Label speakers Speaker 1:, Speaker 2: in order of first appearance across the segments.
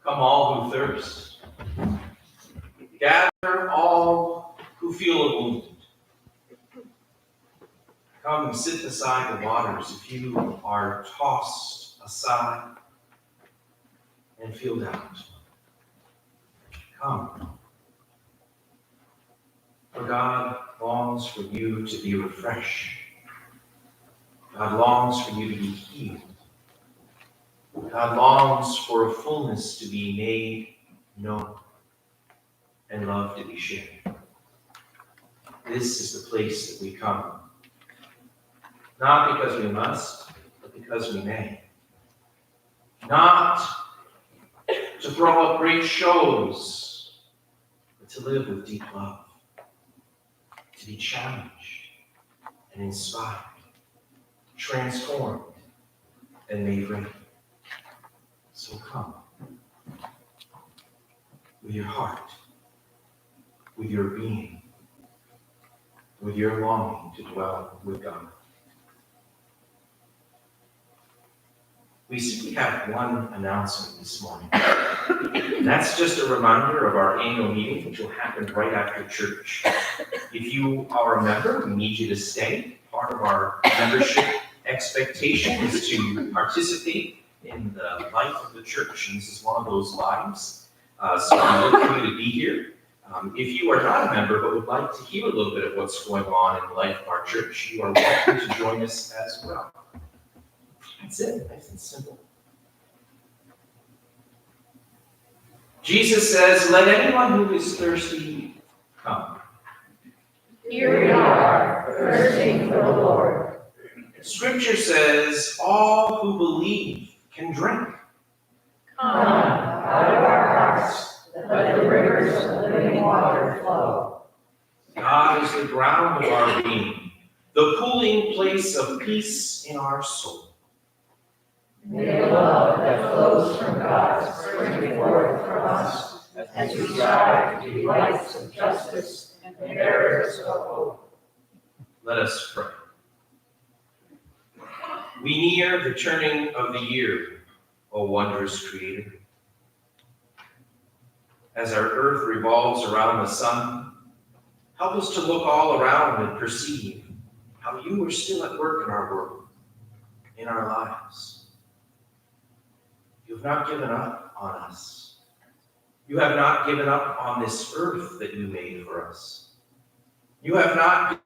Speaker 1: Come all who thirst. Gather all who feel wounded. Come and sit beside the waters if you are tossed aside and feel doubt. Come. For God longs for you to be refreshed. God longs for you to be healed. God longs for a fullness to be made known and love to be shared. This is the place that we come. Not because we must, but because we may. Not to throw up great shows, but to live with deep love. To be challenged and inspired, transformed and made ready. So come with your heart, with your being, with your longing to dwell with God. We simply have one announcement this morning. And that's just a reminder of our annual meeting, which will happen right after church. If you are a member, we need you to stay. Part of our membership expectation is to participate in the life of the church, and this is one of those lives. So we look for you to be here. If you are not a member but would like to hear a little bit of what's going on in the life of our church, you are welcome to join us as well. That's it, nice and simple. Jesus says, "Let anyone who is thirsty come."
Speaker 2: Here we are, thirsting for the Lord.
Speaker 1: Scripture says, "All who believe can drink."
Speaker 2: Come, hearts, let the rivers of living water flow.
Speaker 1: God is the ground of our being, the pooling place of peace in our soul.
Speaker 2: May the love that flows from God spring forth from us as we strive to be lights of justice and bearers of hope.
Speaker 1: Let us pray. We near the turning of the year, O wondrous Creator. As our earth revolves around the sun, help us to look all around and perceive how you are still at work in our world, in our lives. You have not given up on us. You have not given up on this earth that you made for us. You have not given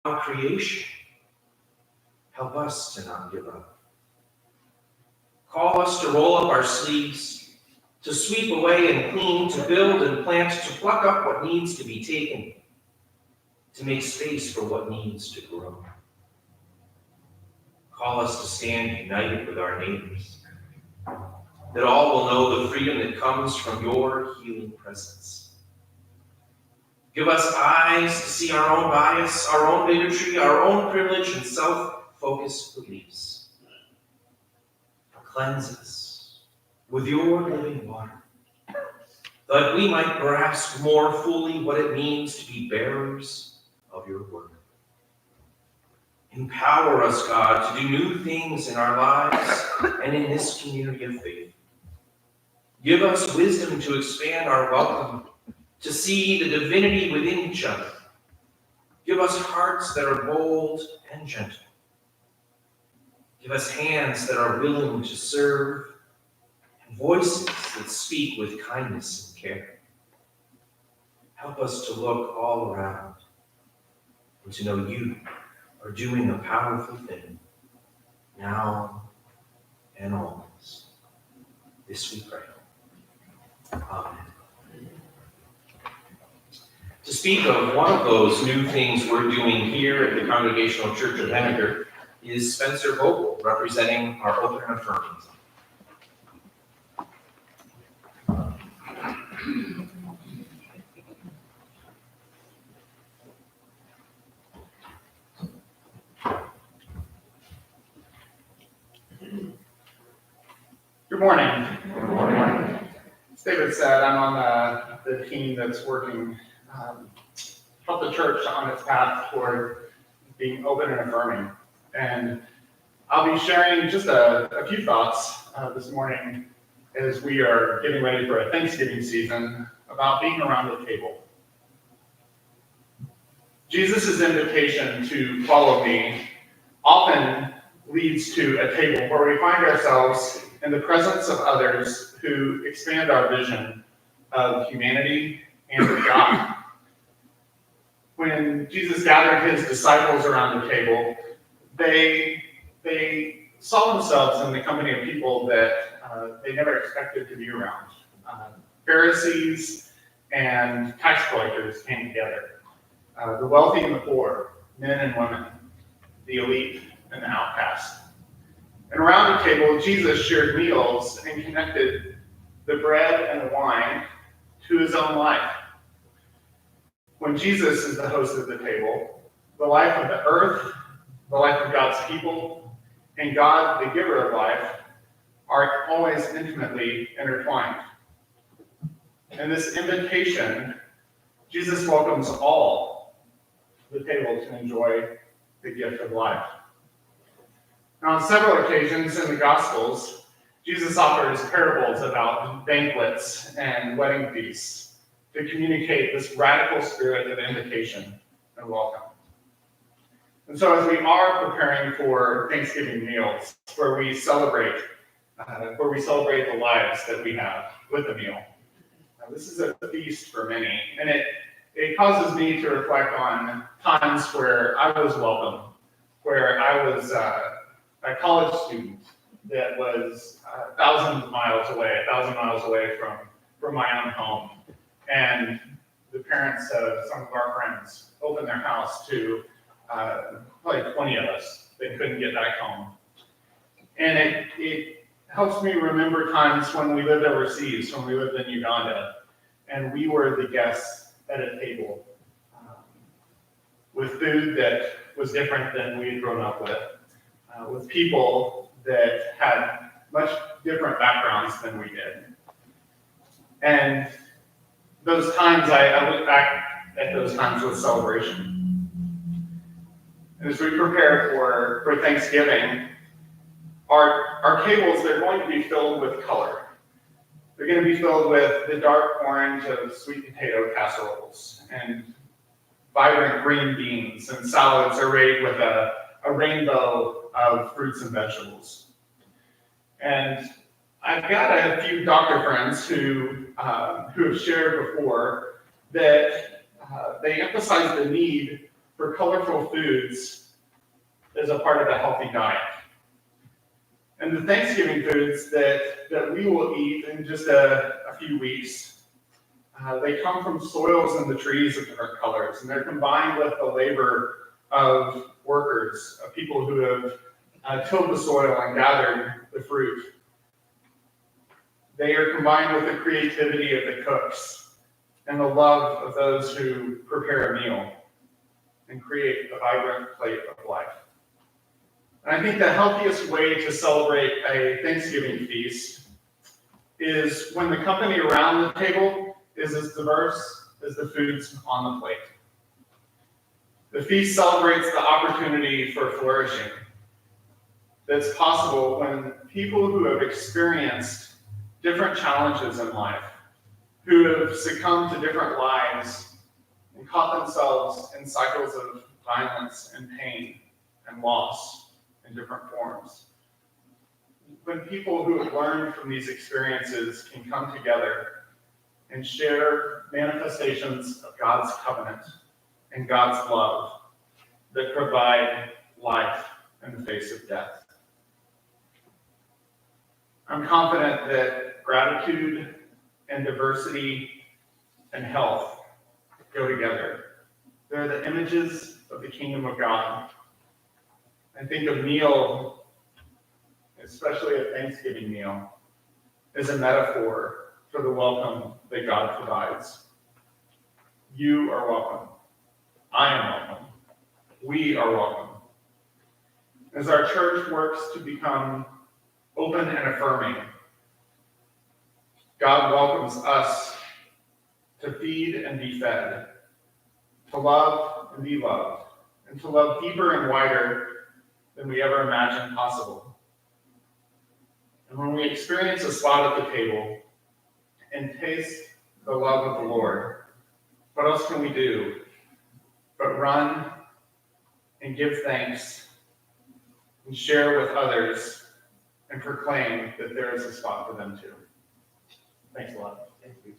Speaker 1: up on creation. Help us to not give up. Call us to roll up our sleeves, to sweep away and clean, to build and plant, to pluck up what needs to be taken, to make space for what needs to grow. Call us to stand united with our neighbors, that all will know the freedom that comes from your healing presence. Give us eyes to see our own bias, our own bigotry, our own privilege and self-focused beliefs. Cleanse us with your living water, that we might grasp more fully what it means to be bearers of your word. Empower us, God, to do new things in our lives and in this community of faith. Give us wisdom to expand our welcome, to see the divinity within each other. Give us hearts that are bold and gentle. Give us hands that are willing to serve and voices that speak with kindness and care. Help us to look all around and to know you are doing a powerful thing now and always. This we pray. Amen. To speak of one of those new things we're doing here at the Congregational Church of Henniker is Spencer Vogel, representing our Open and Affirming.
Speaker 3: Good morning.
Speaker 2: Good morning.
Speaker 3: As David said, I'm on the team that's working help the church on its path toward being open and affirming. And I'll be sharing just a few thoughts this morning as we are getting ready for a Thanksgiving season about being around the table. Jesus' invitation to follow me often leads to a table where we find ourselves in the presence of others who expand our vision of humanity and of God. When Jesus gathered his disciples around the table, they saw themselves in the company of people that they never expected to be around. Pharisees and tax collectors came together. The wealthy and the poor, men and women, the elite and the outcast. And around the table, Jesus shared meals and connected the bread and the wine to his own life. When Jesus is the host of the table, the life of the earth, the life of God's people, and God, the giver of life, are always intimately intertwined. In this invitation, Jesus welcomes all to the table to enjoy the gift of life. Now, on several occasions in the Gospels, Jesus offers parables about banquets and wedding feasts to communicate this radical spirit of invitation and welcome. And so as we are preparing for Thanksgiving meals, where we celebrate the lives that we have with the meal, this is a feast for many, and it causes me to reflect on times where I was welcome, where I was a college student that was 1,000 miles away from my own home. And the parents of some of our friends opened their house to probably 20 of us that couldn't get back home. And it helps me remember times when we lived overseas, when we lived in Uganda, and we were the guests at a table with food that was different than we had grown up with people that had much different backgrounds than we did. And those times, I look back at those times with celebration. As we prepare for Thanksgiving, our tables, they're going to be filled with color. They're going to be filled with the dark orange of sweet potato casseroles and vibrant green beans, and salads arrayed with a rainbow of fruits and vegetables. And I've got a few doctor friends who have shared before that they emphasize the need for colorful foods as a part of a healthy diet. And the Thanksgiving foods that we will eat in just a few weeks, they come from soils in the trees of different colors, and they're combined with the labor of workers, of people who have tilled the soil and gathered the fruit. They are combined with the creativity of the cooks and the love of those who prepare a meal and create a vibrant plate of life. And I think the healthiest way to celebrate a Thanksgiving feast is when the company around the table is as diverse as the foods on the plate. The feast celebrates the opportunity for flourishing that's possible when people who have experienced different challenges in life, who have succumbed to different lives and caught themselves in cycles of violence and pain and loss in different forms. When people who have learned from these experiences can come together and share manifestations of God's covenant and God's love that provide life in the face of death. I'm confident that gratitude and diversity and health go together. They're the images of the kingdom of God. I think a meal, especially a Thanksgiving meal, is a metaphor for the welcome that God provides. You are welcome. I am welcome. We are welcome. As our church works to become open and affirming, God welcomes us to feed and be fed, to love and be loved, and to love deeper and wider than we ever imagined possible. And when we experience a spot at the table and taste the love of the Lord, what else can we do but run and give thanks and share with others and proclaim that there is a spot for them too. Thanks a lot. Thank you.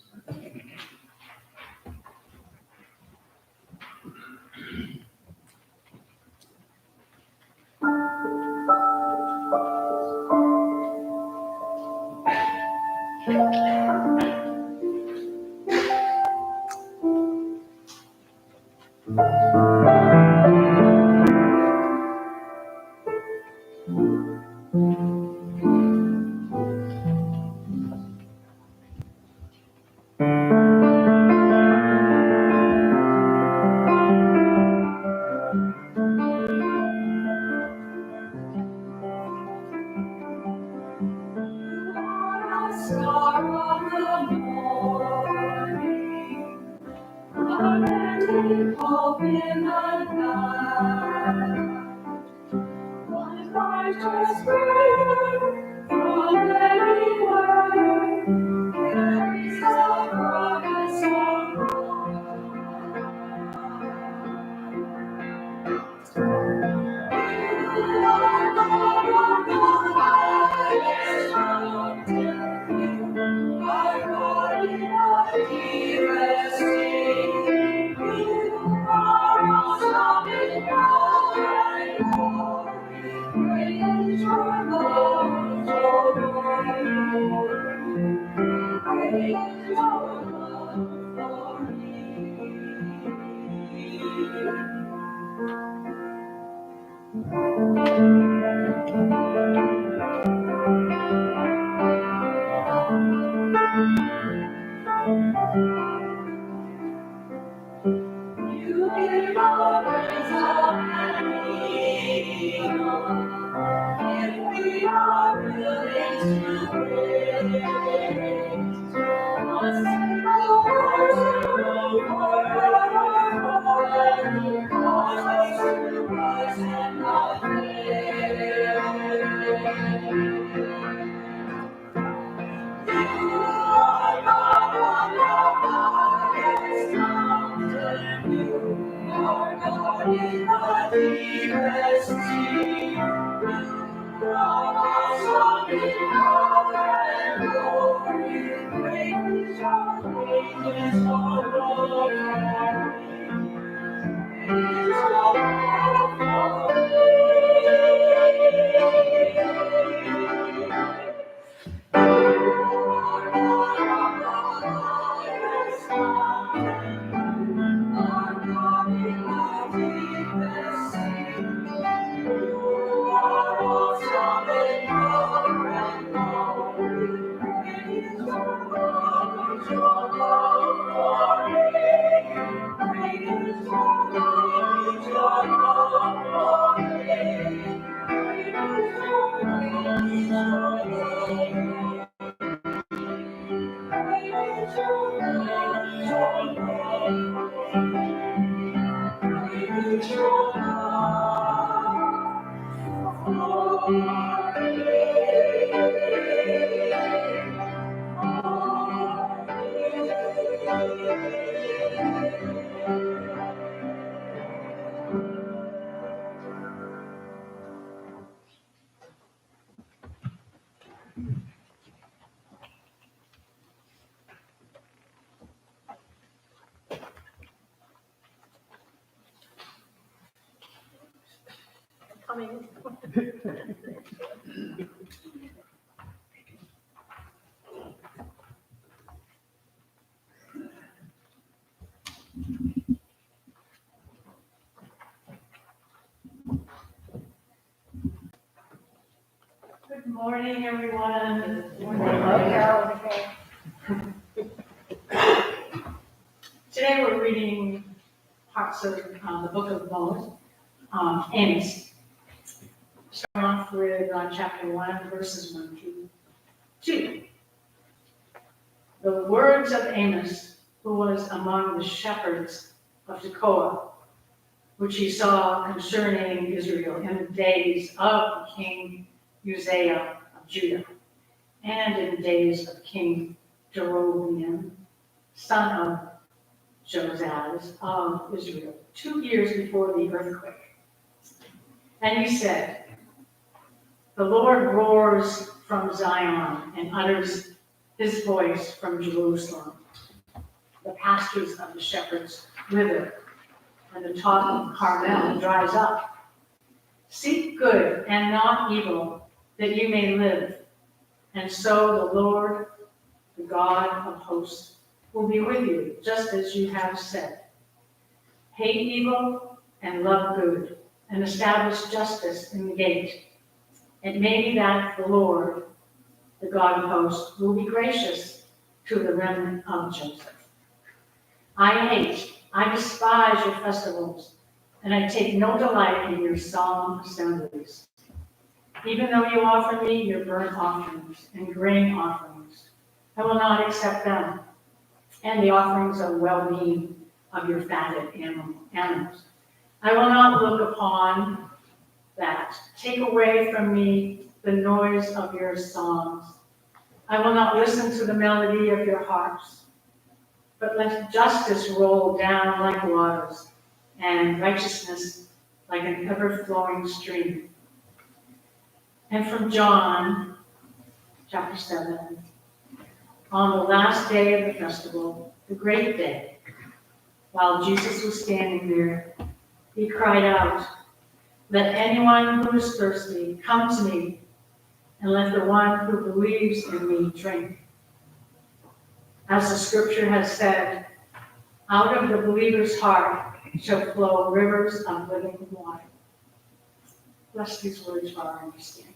Speaker 2: Praise your Lord. Coming. Good morning, everyone. Good morning. Today we're reading parts of the book of Moses, Amos. Starting off with chapter 1, verses 1 to 2. The words of Amos, who was among the shepherds of Tekoa, which he saw concerning Israel in the days of King Uzziah of Judah, and in the days of King Jeroboam, son of Josias of Israel, 2 years before the earthquake. And he said, "The Lord roars from Zion and utters his voice from Jerusalem. The pastures of the shepherds wither, and the top of Carmel dries up. Seek good and not evil, that you may live. And so the Lord, the God of hosts, will be with you, just as you have said. Hate evil and love good, and establish justice in the gate. It may be that the Lord, the God of hosts, will be gracious to the remnant of Joseph. I despise your festivals, and I take no delight in your solemn assemblies. Even though you offer me your burnt offerings and grain offerings, I will not accept them, and the offerings of well-being of your fatted animals. I will not look upon that. Take away from me the noise of your songs. I will not listen to the melody of your harps. But let justice roll down like waters, and righteousness like an ever-flowing stream." And from John, chapter 7, on the last day of the festival, the great day, while Jesus was standing there, he cried out, "Let anyone who is thirsty come to me, and let the one who believes in me drink. As the scripture has said, out of the believer's heart shall flow rivers of living water." Bless these words for our understanding.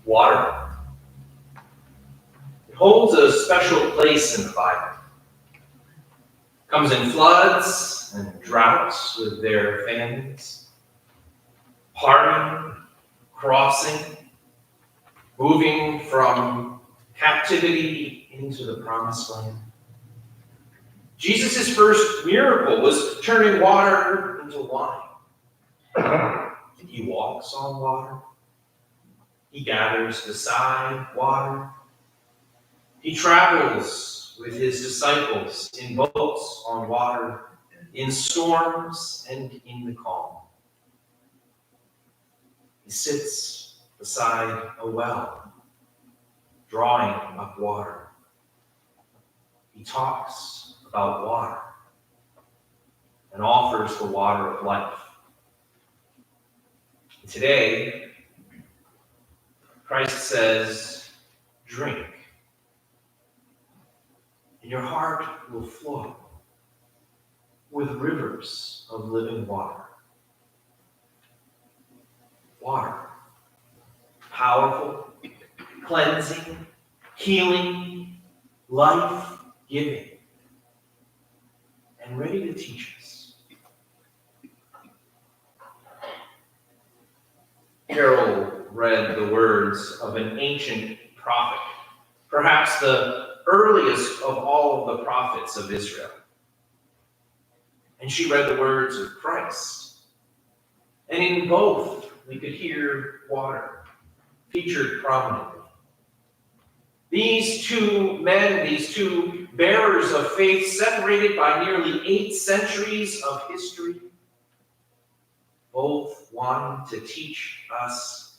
Speaker 1: Water. It holds a special place in the Bible. Comes in floods and droughts with their families. Parting, crossing, moving from captivity into the promised land. Jesus' first miracle was turning water into wine. He walks on water. He gathers beside water. He travels with his disciples in boats on water, in storms and in the calm. He sits beside a well, drawing up water. He talks about water and offers the water of life. And today, Christ says, drink, and your heart will flow with rivers of living water. Water, powerful, cleansing, healing, life-giving, and ready to teach us. Carol read the words of an ancient prophet, perhaps the earliest of all of the prophets of Israel. And she read the words of Christ. And in both, we could hear water featured prominently. These two men, these two bearers of faith, separated by nearly 8 centuries of history, both one to teach us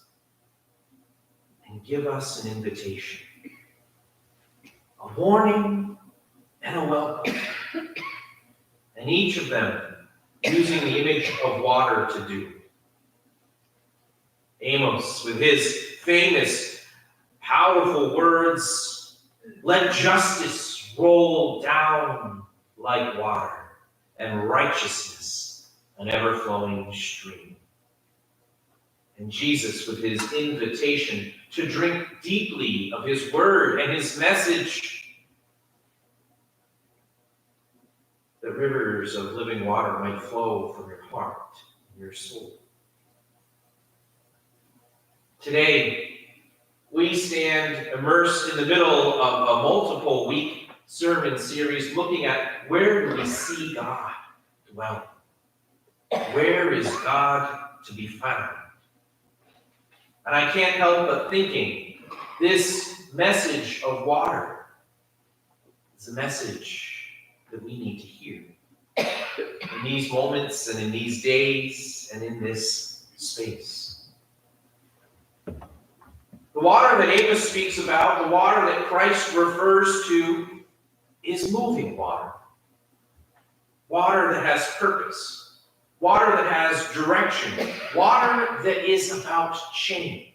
Speaker 1: and give us an invitation, a warning and a welcome. And each of them using the image of water to do. Amos, with his famous, powerful words, let justice roll down like water, and righteousness an ever-flowing stream. And Jesus, with his invitation to drink deeply of his word and his message, that rivers of living water might flow from your heart and your soul. Today, we stand immersed in the middle of a multiple week sermon series looking at where do we see God dwelling? Where is God to be found? And I can't help but thinking this message of water is a message that we need to hear in these moments and in these days and in this space. The water that Amos speaks about, the water that Christ refers to, is moving water. Water that has purpose. Water that has direction. Water that is about change.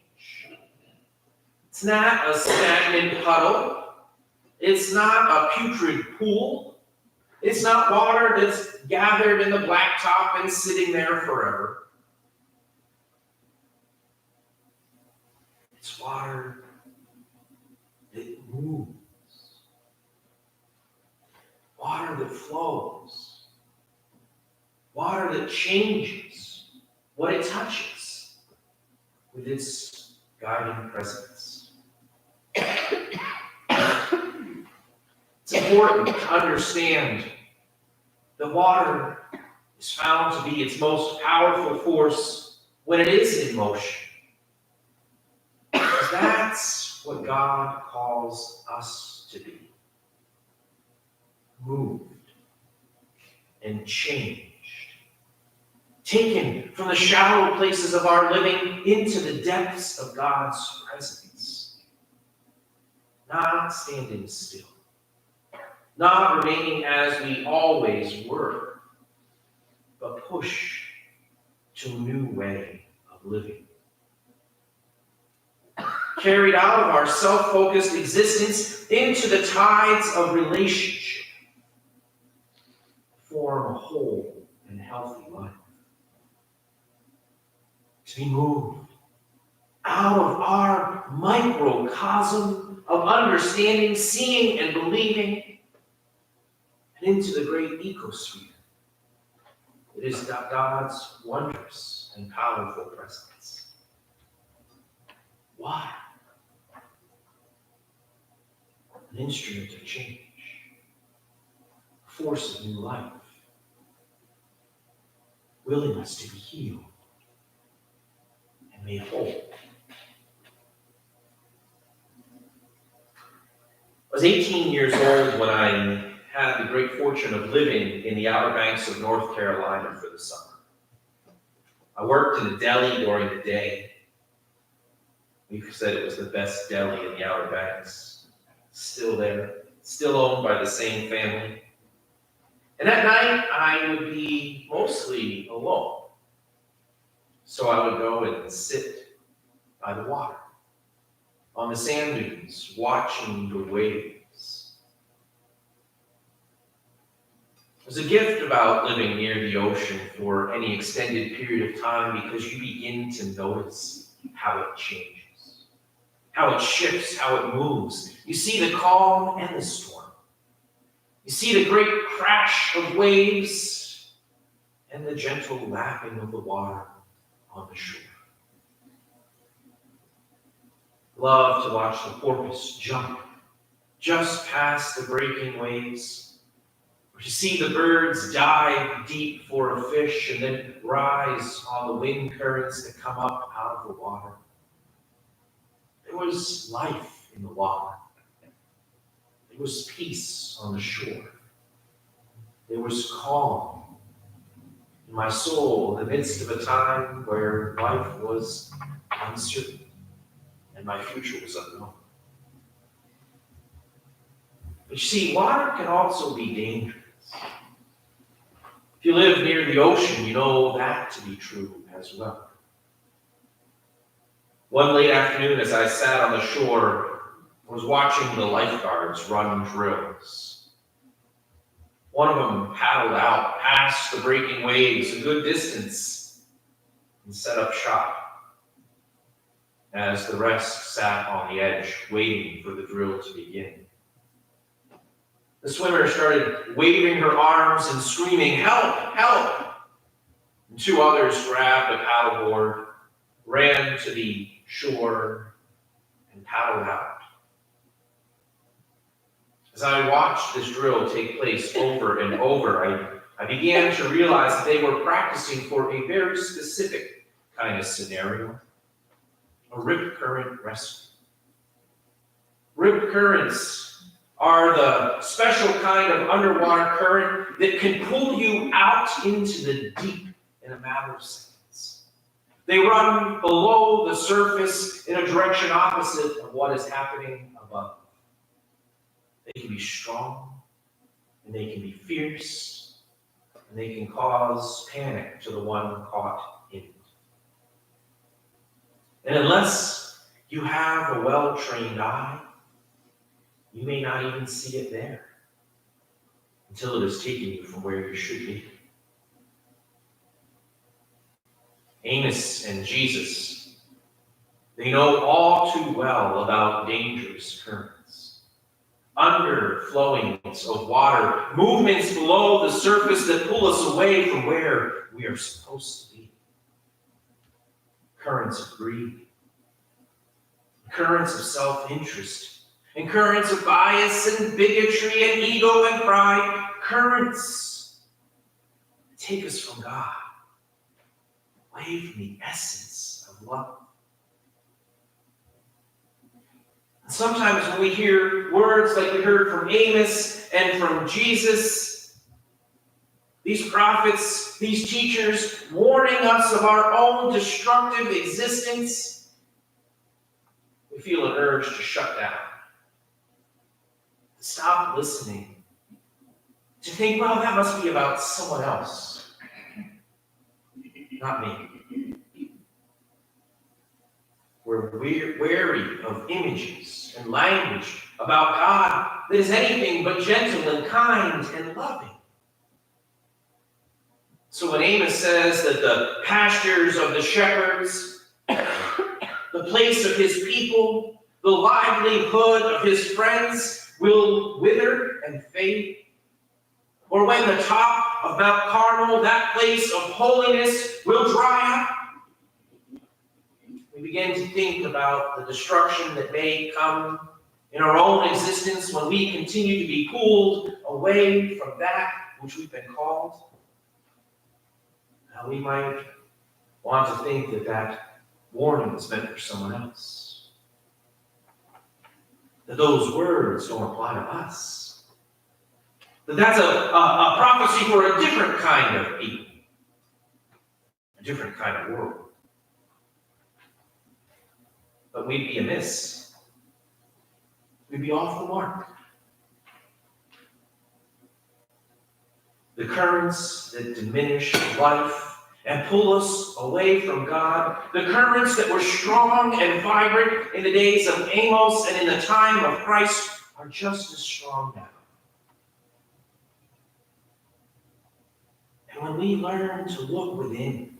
Speaker 1: It's not a stagnant puddle. It's not a putrid pool. It's not water that's gathered in the blacktop and sitting there forever. It's water that moves. Water that flows. Water that changes what it touches with its guiding presence. It's important to understand that water is found to be its most powerful force when it is in motion. Because that's what God calls us to be. Moved and changed. Taken from the shallow places of our living into the depths of God's presence. Not standing still. Not remaining as we always were, but push to a new way of living. Carried out of our self-focused existence into the tides of relationship. Form a whole and healthy life. To be moved out of our microcosm of understanding, seeing, and believing, and into the great ecosphere. It is God's wondrous and powerful presence. Water. An instrument of change. force of new life, willingness to be healed and made whole. I was 18 years old when I had the great fortune of living in the Outer Banks of North Carolina for the summer. I worked in a deli during the day. We said it was the best deli in the Outer Banks. Still there, still owned by the same family. And at night, I would be mostly alone. So I would go and sit by the water, on the sand dunes, watching the waves. There's a gift about living near the ocean for any extended period of time because you begin to notice how it changes, how it shifts, how it moves. You see the calm and the storm. You see the great crash of waves and the gentle lapping of the water on the shore. Love to watch the porpoise jump just past the breaking waves, or to see the birds dive deep for a fish and then rise on the wind currents that come up out of the water. There was life in the water. There was peace on the shore. There was calm in my soul in the midst of a time where life was uncertain and my future was unknown. But you see, water can also be dangerous. If you live near the ocean, you know that to be true as well. One late afternoon, as I sat on the shore, I was watching the lifeguards run drills. One of them paddled out past the breaking waves a good distance and set up shop, as the rest sat on the edge, waiting for the drill to begin. The swimmer started waving her arms and screaming, "Help! Help!" And two others grabbed a paddleboard, ran to the shore, and paddled out. As I watched this drill take place over and over, I began to realize that they were practicing for a very specific kind of scenario, a rip current rescue. Rip currents are the special kind of underwater current that can pull you out into the deep in a matter of seconds. They run below the surface in a direction opposite of what is happening above. They can be strong, and they can be fierce, and they can cause panic to the one caught in it. And unless you have a well-trained eye, you may not even see it there until it has taken you from where you should be. Amos and Jesus, they know all too well about dangerous currents, underflowings of water, movements below the surface that pull us away from where we are supposed to be. Currents of greed, currents of self-interest, and currents of bias and bigotry and ego and pride, currents that take us from God, away from the essence of love. And sometimes when we hear words like we heard from Amos and from Jesus, these prophets, these teachers warning us of our own destructive existence, we feel an urge to shut down. Stop listening. To think, well, that must be about someone else, not me. We're wary of images and language about God that is anything but gentle and kind and loving. So when Amos says that the pastures of the shepherds, the place of his people, the livelihood of his friends will wither and fade, or when the top of Mount Carmel, that place of holiness, will dry up, we begin to think about the destruction that may come in our own existence when we continue to be pulled away from that which we've been called. Now we might want to think that that warning is meant for someone else. That those words don't apply to us. That that's a prophecy for a different kind of people. A different kind of world. But we'd be amiss. We'd be off the mark. The currents that diminish life and pull us away from God, the currents that were strong and vibrant in the days of Amos and in the time of Christ, are just as strong now. And when we learn to look within,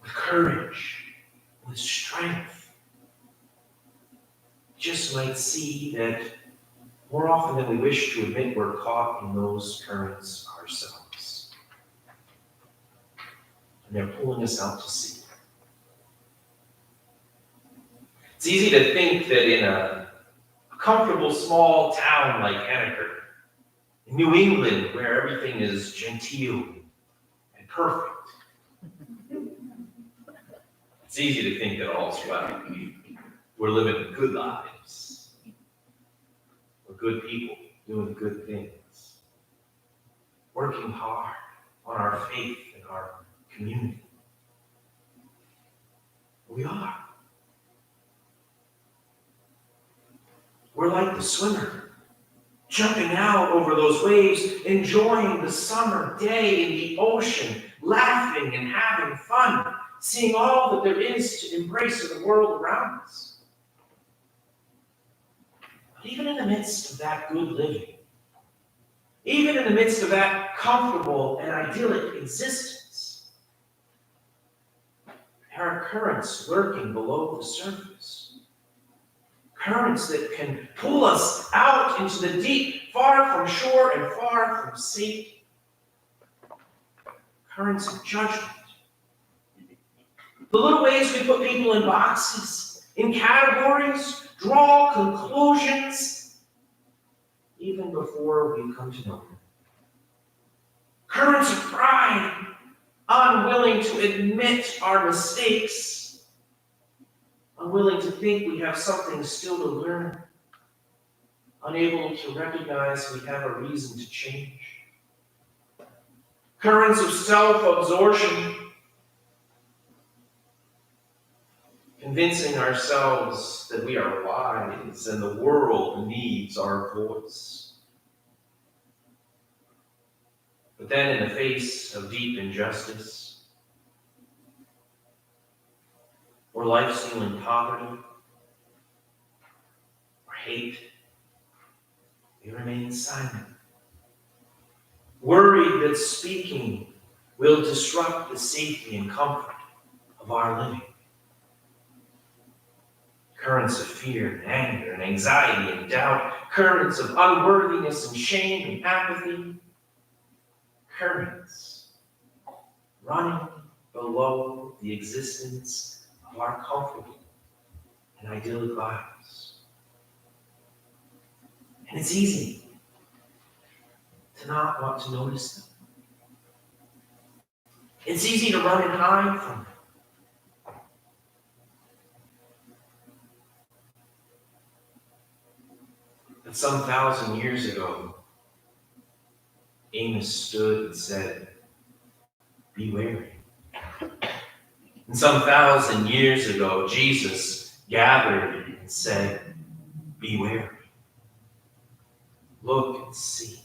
Speaker 1: with courage, with strength, just might see that more often than we wish to admit, we're caught in those currents ourselves. And they're pulling us out to sea. It's easy to think that in a comfortable small town like Henniker, in New England, where everything is genteel and perfect, it's easy to think that all's well. We're living good lives. We're good people doing good things. Working hard on our faith and our community. We are. We're like the swimmer, jumping out over those waves, enjoying the summer day in the ocean, laughing and having fun, seeing all that there is to embrace in the world around us. But even in the midst of that good living, even in the midst of that comfortable and idyllic existence, there are currents lurking below the surface. Currents that can pull us out into the deep, far from shore and far from sea. Currents of judgment. The little ways we put people in boxes, in categories, draw conclusions, even before we come to know them. Currents of pride, unwilling to admit our mistakes, unwilling to think we have something still to learn, unable to recognize we have a reason to change. Currents of self-absorption, convincing ourselves that we are wise and the world needs our voice. But then in the face of deep injustice, or life-stealing poverty, or hate, we remain silent, worried that speaking will disrupt the safety and comfort of our living. Currents of fear and anger and anxiety and doubt, currents of unworthiness and shame and apathy, currents running below the existence of our comfortable and idyllic lives. And it's easy to not want to notice them. It's easy to run and hide from them. But some 1,000 years ago, Amos stood and said, "Be wary." And some 1,000 years ago, Jesus gathered and said, "Be wary. Look and see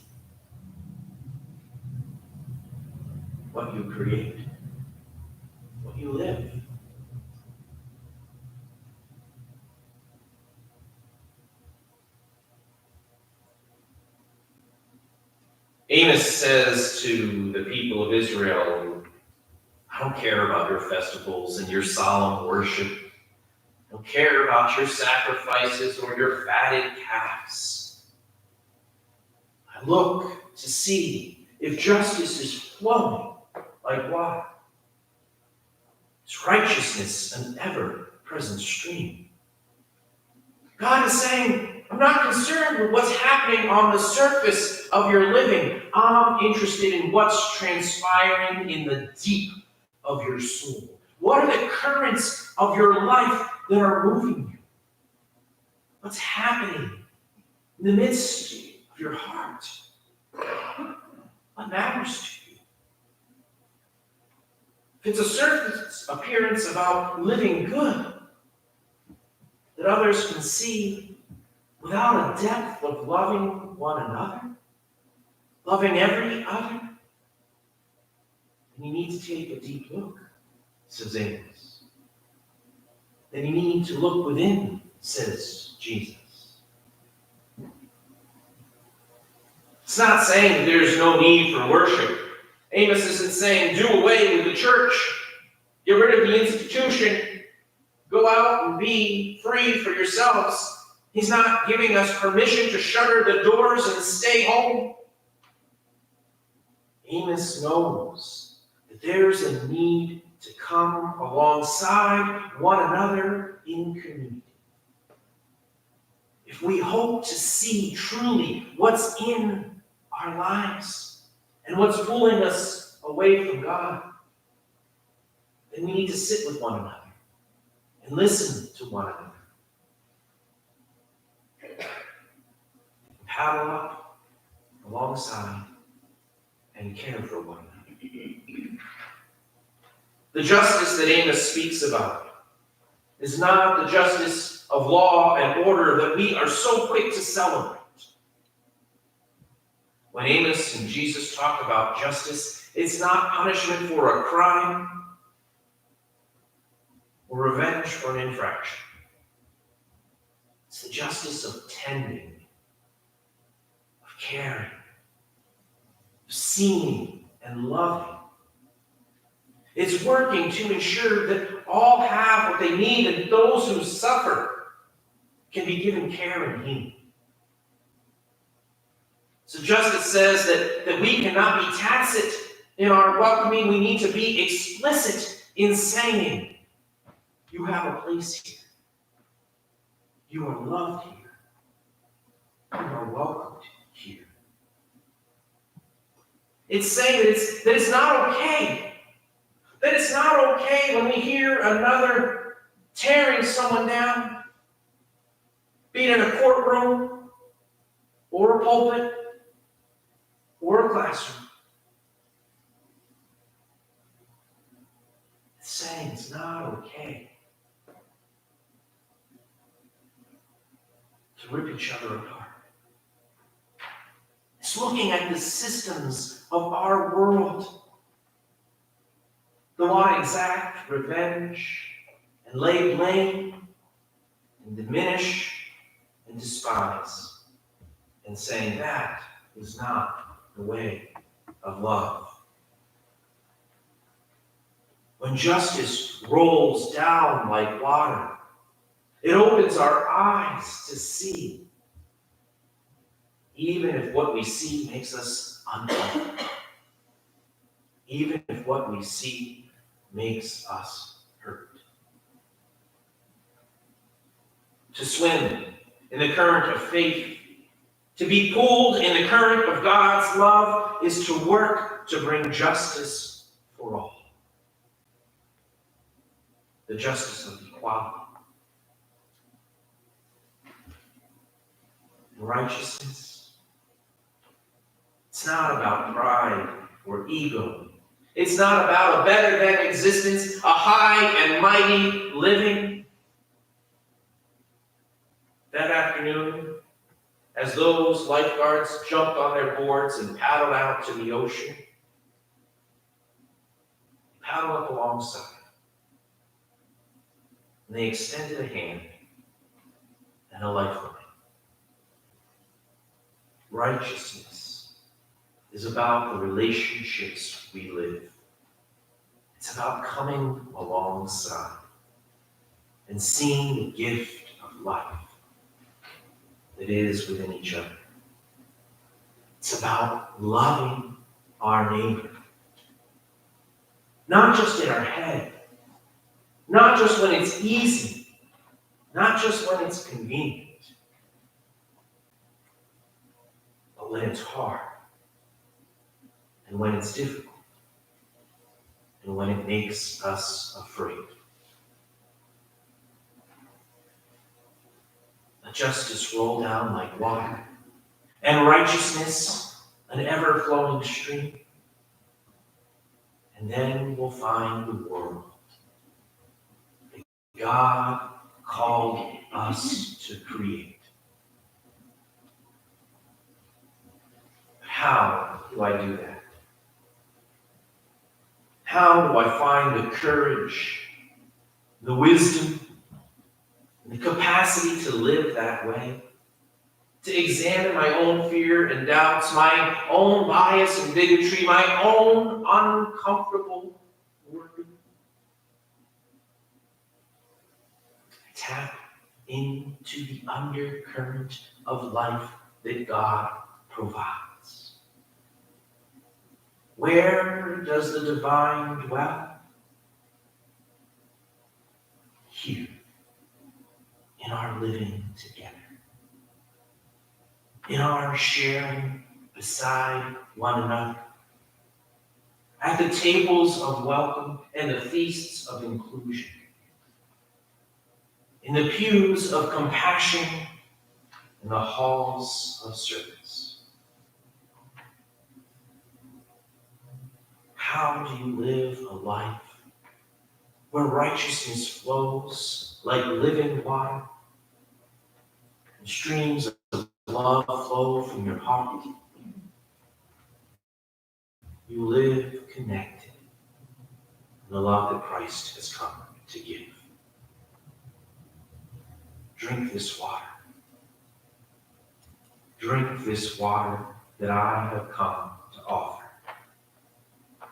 Speaker 1: what you create, what you live." Amos says to the people of Israel, "I don't care about your festivals and your solemn worship. I don't care about your sacrifices or your fatted calves. I look to see if justice is flowing like water. Is righteousness an ever-present stream?" God is saying, I'm not concerned with what's happening on the surface of your living. I'm interested in what's transpiring in the deep of your soul. What are the currents of your life that are moving you? What's happening in the midst of your heart? What matters to you? If it's a surface appearance about living good that others can see without a depth of loving one another, loving every other, then you need to take a deep look, says Amos. Then you need to look within, says Jesus. It's not saying that there's no need for worship. Amos isn't saying do away with the church, get rid of the institution, go out and be free for yourselves. He's not giving us permission to shutter the doors and stay home. Amos knows that there's a need to come alongside one another in community. If we hope to see truly what's in our lives and what's pulling us away from God, then we need to sit with one another and listen to one another. Paddle up alongside and care for one another. The justice that Amos speaks about is not the justice of law and order that we are so quick to celebrate. When Amos and Jesus talk about justice, it's not punishment for a crime or revenge for an infraction. It's the justice of tending, of caring, of seeing and loving. It's working to ensure that all have what they need and those who suffer can be given care and healing. So justice says that we cannot be tacit in our welcoming. We need to be explicit in saying, you have a place here. You are loved here. You are welcomed here. It's saying that it's not okay. That it's not okay when we hear another tearing someone down, be it in a courtroom or a pulpit or a classroom. It's saying it's not okay to rip each other apart. It's looking at the systems of our world that want to exact revenge and lay blame and diminish and despise, and saying that is not the way of love. When justice rolls down like water, it opens our eyes to see, even if what we see makes us uncomfortable, even if what we see makes us hurt. To swim in the current of faith, to be pulled in the current of God's love, is to work to bring justice for all. The justice of equality. And righteousness. It's not about pride or ego. It's not about a better than existence, a high and mighty living. That afternoon, as those lifeguards jumped on their boards and paddled out to the ocean, paddled up alongside. And they extended a hand and a lifeline. Righteousness is about the relationships we live. It's about coming alongside and seeing the gift of life that is within each other. It's about loving our neighbor. Not just in our head, not just when it's easy, not just when it's convenient, when it's hard, and when it's difficult, and when it makes us afraid. Let justice roll down like water, and righteousness an ever-flowing stream. And then we'll find the world that God called us to create. But how do I do that? How do I find the courage, the wisdom, and the capacity to live that way? To examine my own fear and doubts, my own bias and bigotry, my own uncomfortable worry. Tap into the undercurrent of life that God provides. Where does the divine dwell? Here, in our living together. In our sharing beside one another, at the tables of welcome and the feasts of inclusion, in the pews of compassion and the halls of service. How do you live a life where righteousness flows like living water and streams of love flow from your heart? You live connected in the love that Christ has come to give. Drink this water. Drink this water that I have come to offer.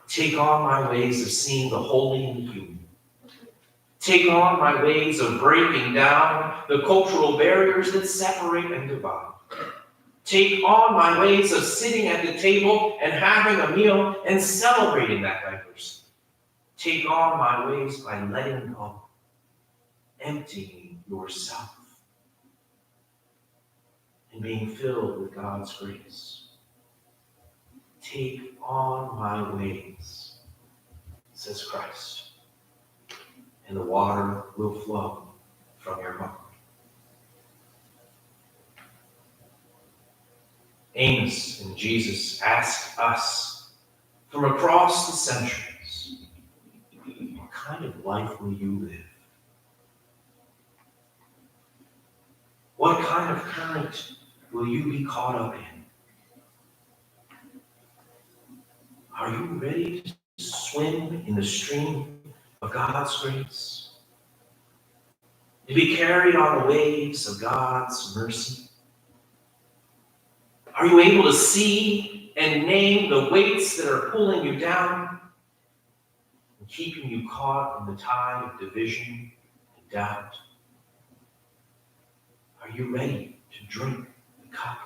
Speaker 1: Take on my ways of seeing the holy in the human. Take on my ways of breaking down the cultural barriers that separate and divide. Take on my ways of sitting at the table and having a meal and celebrating that diversity. Take on my ways by letting go, emptying yourself, and being filled with God's grace. Take on my ways, says Christ, and the water will flow from your heart. Amos and Jesus asked us from across the centuries, what kind of life will you live? What kind of current will you be caught up in? Are you ready to swim in the stream of God's grace? To be carried on the waves of God's mercy? Are you able to see and name the weights that are pulling you down and keeping you caught in the tide of division and doubt? Are you ready to drink the cup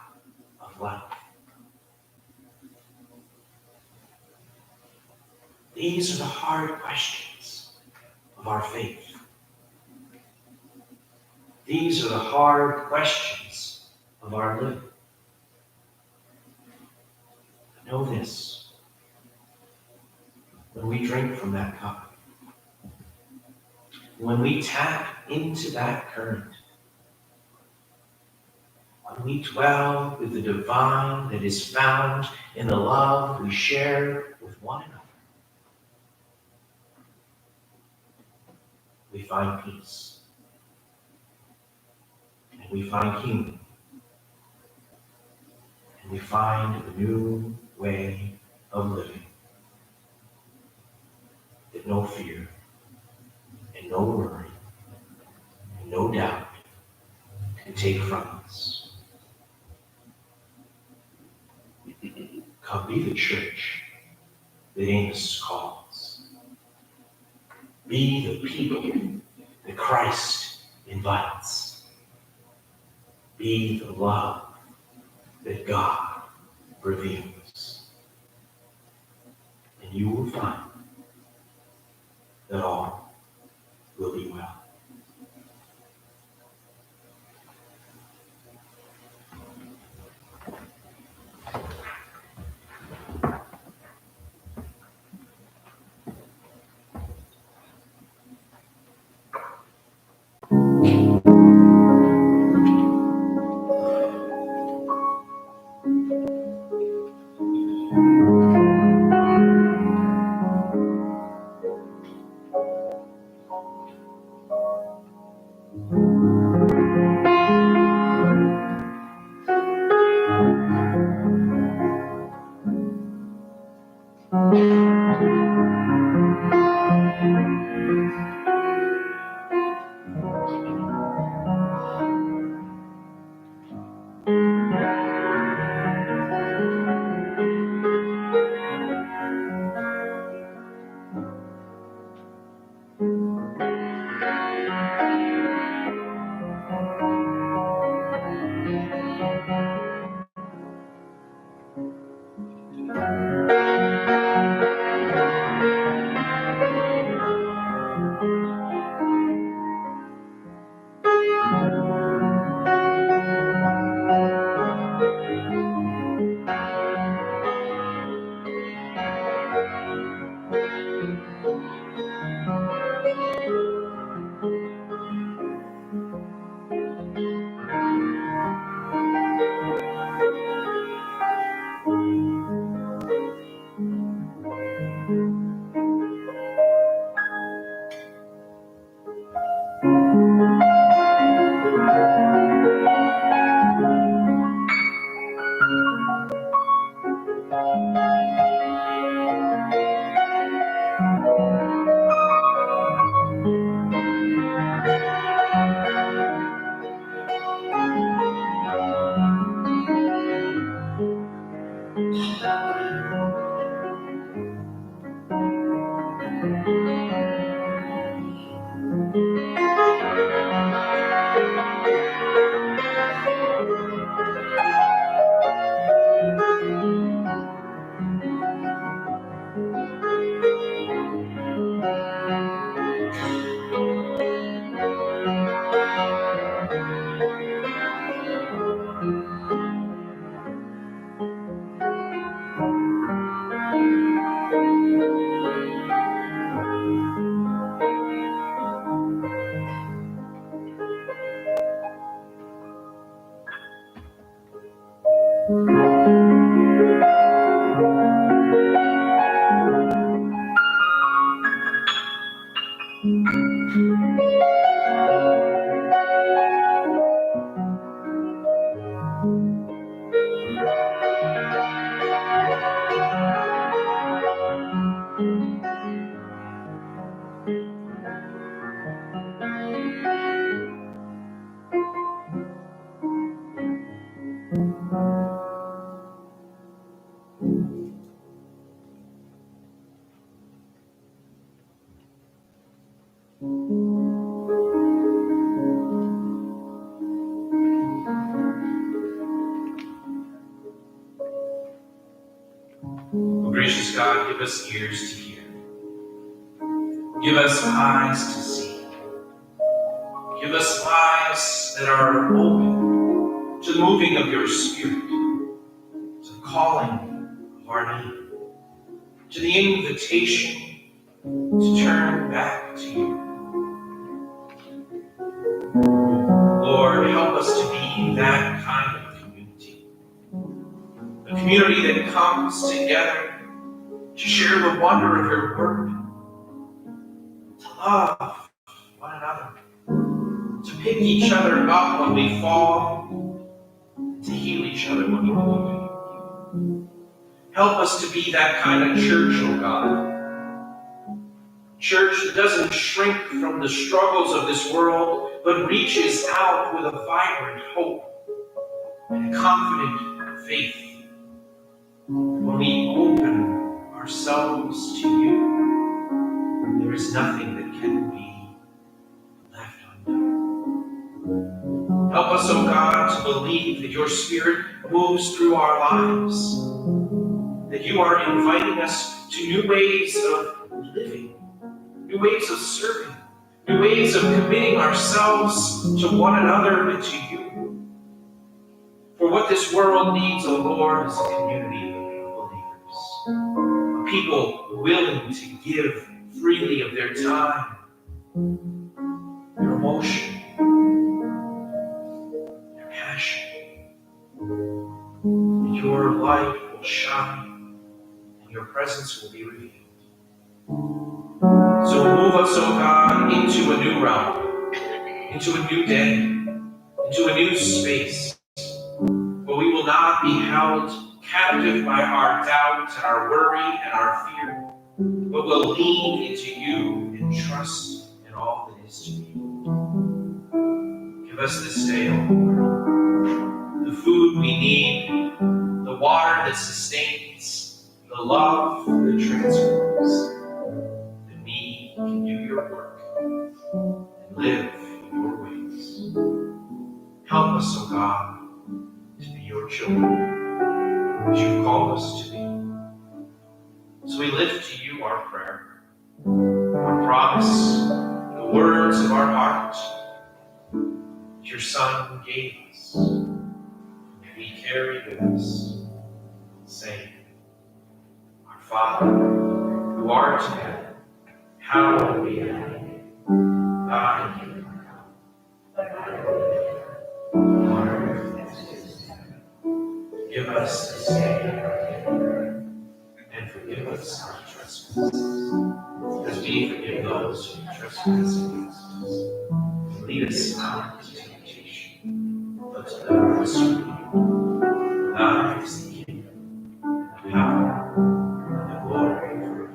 Speaker 1: of life? These are the hard questions of our faith. These are the hard questions of our living. But know this, when we drink from that cup, when we tap into that current, when we dwell with the divine that is found in the love we share with one another, we find peace. And we find healing. And we find a new way of living that no fear and no worry and no doubt can take from us. Come be the church that Amos calls. Be the people that Christ invites. Be the love that God reveals. And you will find that all will be well. Oh, gracious God, give us ears to hear. Give us eyes to see. Give us lives that are open to the moving of your Spirit, to the calling of our need, to the invitation to turn back to you. Lord, help us to be that kind of community. A community that comes together to share the wonder of your word, to love one another, to pick each other up when we fall, and to heal each other when we wound. Help us to be that kind of church, oh God. Church that doesn't shrink from the struggles of this world, but reaches out with a vibrant hope and a confident faith. When we open ourselves to you, there is nothing that can be left undone. Help us, oh God, to believe that your Spirit moves through our lives, that you are inviting us to new ways of living, new ways of serving, new ways of committing ourselves to one another and to you. For what this world needs, O Lord, is a community of believers, a people willing to give freely of their time, their emotion, their passion. And your light will shine, and your presence will be revealed. So move us, O God, into a new realm, into a new day, into a new space, where we will not be held captive by our doubt and our worry and our fear, but will lean into you and trust in all that is to be. Give us this day, O Lord, the food we need, the water that sustains, the love that transforms, that we can do your work and live in your ways. Help us, O God, to be your children, as you call us to be. So we lift to you our prayer, our promise, the words of our heart that your Son gave us, and we carry with us, saying, Our Father, who art in heaven, hallowed be thy name. Thy kingdom come, thy will be done, on earth as it is in heaven. Give us this day our daily bread, and forgive us our trespasses, as we forgive those who trespass against us. And lead us not into temptation, but deliver us from evil. Thine is the kingdom, and the power, and the glory forever.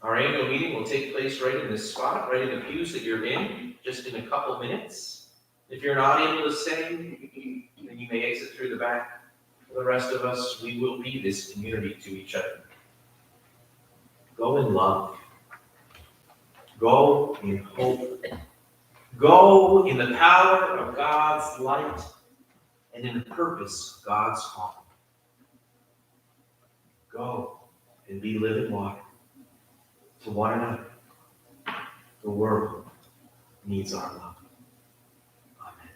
Speaker 1: Our annual meeting will take place right in this spot, right in the pews that you're in, just in a couple minutes. If you're not able to stay, then you may exit through the back. For the rest of us, we will be this community to each other. Go in love. Go in hope. Go in the power of God's light and in the purpose of God's calling. Go and be living water to one another. The world needs our love. Amen.